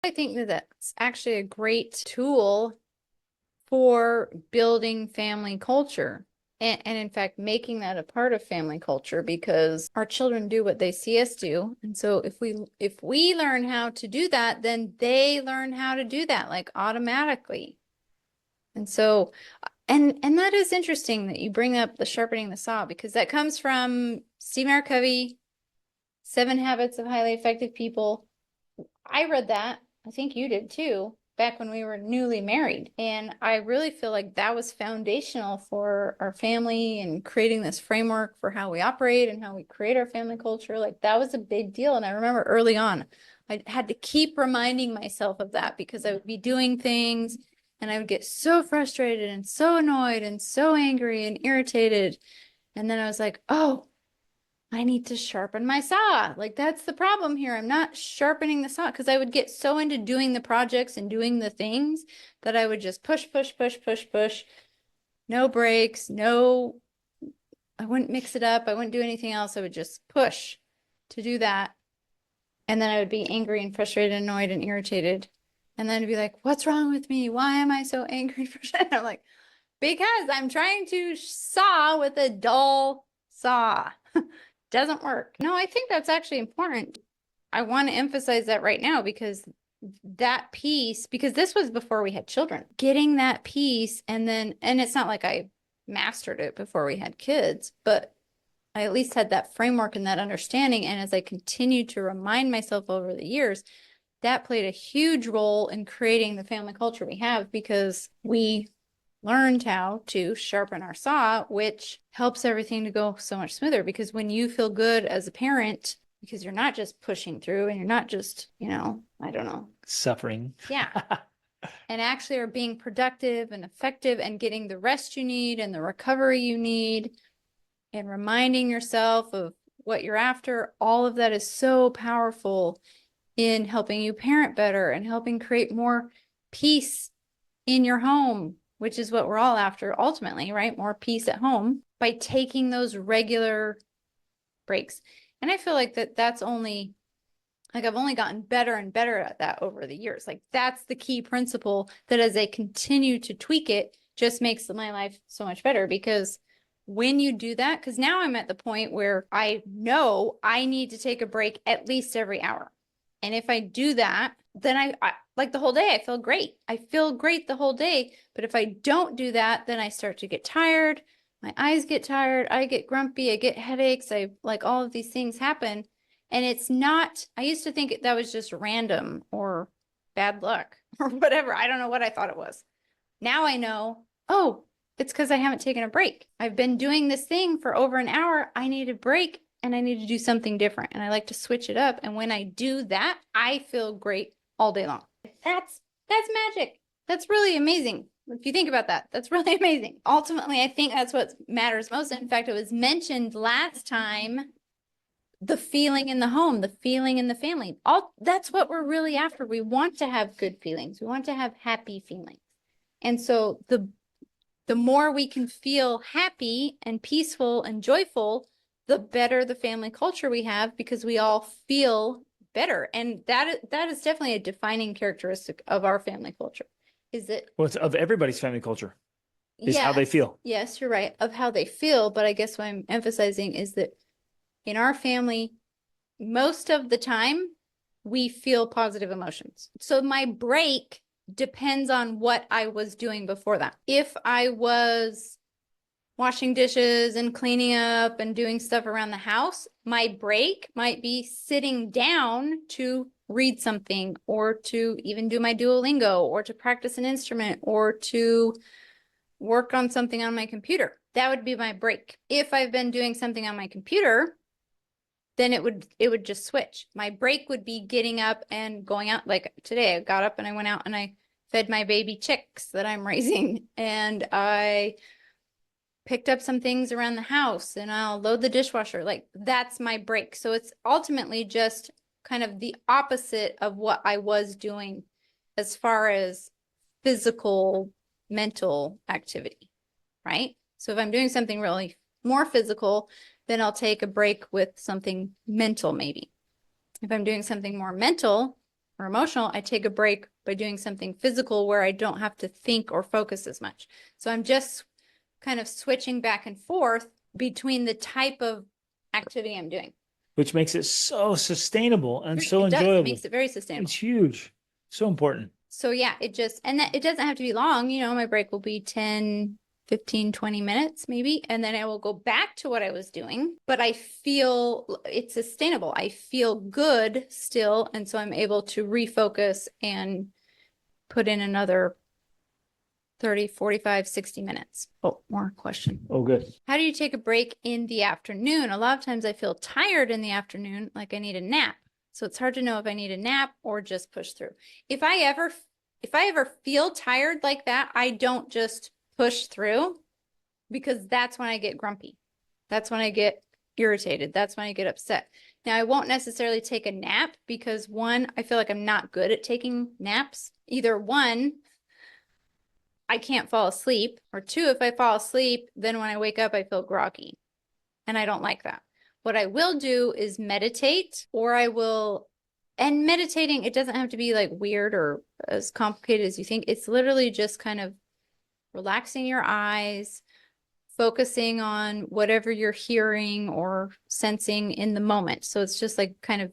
I think that that's actually a great tool for building family culture. And in fact, making that a part of family culture, because our children do what they see us do. And so if we learn how to do that, then they learn how to do that like automatically. And so and that is interesting that you bring up the sharpening the saw, because that comes from Steve Covey, 7 Habits of Highly Effective People. I read that. I think you did too, back when we were newly married. And I really feel like that was foundational for our family and creating this framework for how we operate and how we create our family culture. Like that was a big deal. And I remember early on, I had to keep reminding myself of that, because I would be doing things and I would get so frustrated and so annoyed and so angry and irritated. And then I was like, oh, I need to sharpen my saw. Like that's the problem here. I'm not sharpening the saw, because I would get so into doing the projects and doing the things that I would just push, push, push, push, push. No breaks, no, I wouldn't mix it up. I wouldn't do anything else. I would just push to do that. And then I would be angry and frustrated, annoyed and irritated. And then I'd be like, what's wrong with me? Why am I so angry and frustrated? I'm like, because I'm trying to saw with a dull saw. Doesn't work. No, I think that's actually important. I want to emphasize that right now, because that piece, because this was before we had children, getting that piece, and it's not like I mastered it before we had kids, but I at least had that framework and that understanding. And as I continued to remind myself over the years, that played a huge role in creating the family culture we have, because we learned how to sharpen our saw, which helps everything to go so much smoother. Because when you feel good as a parent, because you're not just pushing through and you're not just, I don't know, suffering. Yeah. And actually are being productive and effective and getting the rest you need and the recovery you need and reminding yourself of what you're after, all of that is so powerful in helping you parent better and helping create more peace in your home, which is what we're all after ultimately, right? More peace at home by taking those regular breaks. And I feel like that's only, like I've only gotten better and better at that over the years. Like that's the key principle, that as I continue to tweak it, just makes my life so much better. Because when you do that, because now I'm at the point where I know I need to take a break at least every hour. And if I do that, then I like the whole day, I feel great. I feel great the whole day. But if I don't do that, then I start to get tired. My eyes get tired. I get grumpy. I get headaches. I like all of these things happen. And it's not, I used to think that was just random or bad luck or whatever. I don't know what I thought it was. Now I know, oh, it's because I haven't taken a break. I've been doing this thing for over an hour. I need a break and I need to do something different. And I like to switch it up. And when I do that, I feel great all day long. That's magic. That's really amazing. If you think about that, that's really amazing. Ultimately, I think that's what matters most. In fact, it was mentioned last time, the feeling in the home, the feeling in the family. That's what we're really after. We want to have good feelings. We want to have happy feelings. And so the more we can feel happy and peaceful and joyful, the better the family culture we have, because we all feel better. And that is definitely a defining characteristic of our family culture. Is that, well, it's of everybody's family culture is yes, how they feel. Yes, you're right, of how they feel. But I guess what I'm emphasizing is that in our family, most of the time, we feel positive emotions. So my break depends on what I was doing before that. If I was washing dishes and cleaning up and doing stuff around the house, my break might be sitting down to read something, or to even do my Duolingo, or to practice an instrument, or to work on something on my computer. That would be my break. If I've been doing something on my computer, then it would just switch. My break would be getting up and going out. Like today, I got up and I went out and I fed my baby chicks that I'm raising, and I picked up some things around the house, and I'll load the dishwasher. Like that's my break. So it's ultimately just kind of the opposite of what I was doing as far as physical, mental activity, right? So if I'm doing something really more physical, then I'll take a break with something mental maybe. If I'm doing something more mental, or emotional, I take a break by doing something physical where I don't have to think or focus as much. So I'm just kind of switching back and forth between the type of activity I'm doing. Which makes it so sustainable and so It does. It enjoyable. makes it very sustainable. It's huge. So important. So yeah, and that it doesn't have to be long. My break will be 10, 15, 20 minutes maybe. And then I will go back to what I was doing, but I feel it's sustainable. I feel good still. And so I'm able to refocus and put in another 30, 45, 60 minutes. Oh, more question. Oh, good. How do you take a break in the afternoon? A lot of times I feel tired in the afternoon, like I need a nap. So it's hard to know if I need a nap or just push through. If I ever feel tired like that, I don't just push through, because that's when I get grumpy. That's when I get irritated. That's when I get upset. Now, I won't necessarily take a nap because one, I feel like I'm not good at taking naps. Either one, I can't fall asleep, or two, if I fall asleep, then when I wake up, I feel groggy, and I don't like that. What I will do is meditate, and meditating, it doesn't have to be like weird or as complicated as you think. It's literally just kind of relaxing your eyes, focusing on whatever you're hearing or sensing in the moment. So it's just like kind of,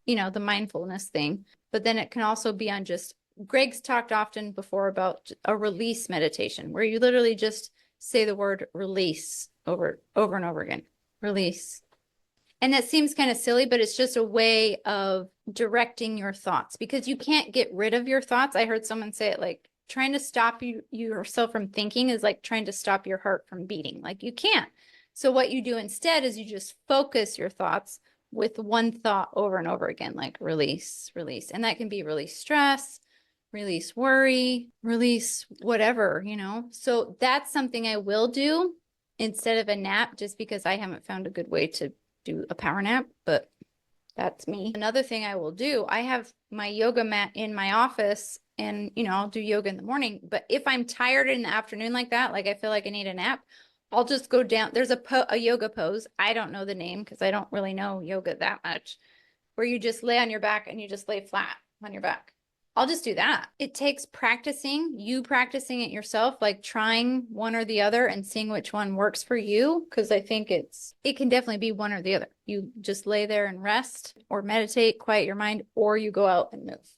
the mindfulness thing. But then it can also be on just, Greg's talked often before about a release meditation, where you literally just say the word release over and over again. Release. And that seems kind of silly, but it's just a way of directing your thoughts, because you can't get rid of your thoughts. I heard someone say it like, trying to stop yourself from thinking is like trying to stop your heart from beating. Like, you can't. So what you do instead is you just focus your thoughts with one thought over and over again, like release, release. And that can be release stress, release worry, release whatever. So that's something I will do instead of a nap, just because I haven't found a good way to do a power nap, but that's me. Another thing I will do, I have my yoga mat in my office, and I'll do yoga in the morning. But if I'm tired in the afternoon like that, like I feel like I need a nap, I'll just go down. There's a yoga pose. I don't know the name because I don't really know yoga that much, where you just lay on your back and you just lay flat on your back. I'll just do that. It takes you practicing it yourself, like trying one or the other and seeing which one works for you. Cause I think it can definitely be one or the other. You just lay there and rest or meditate, quiet your mind, or you go out and move.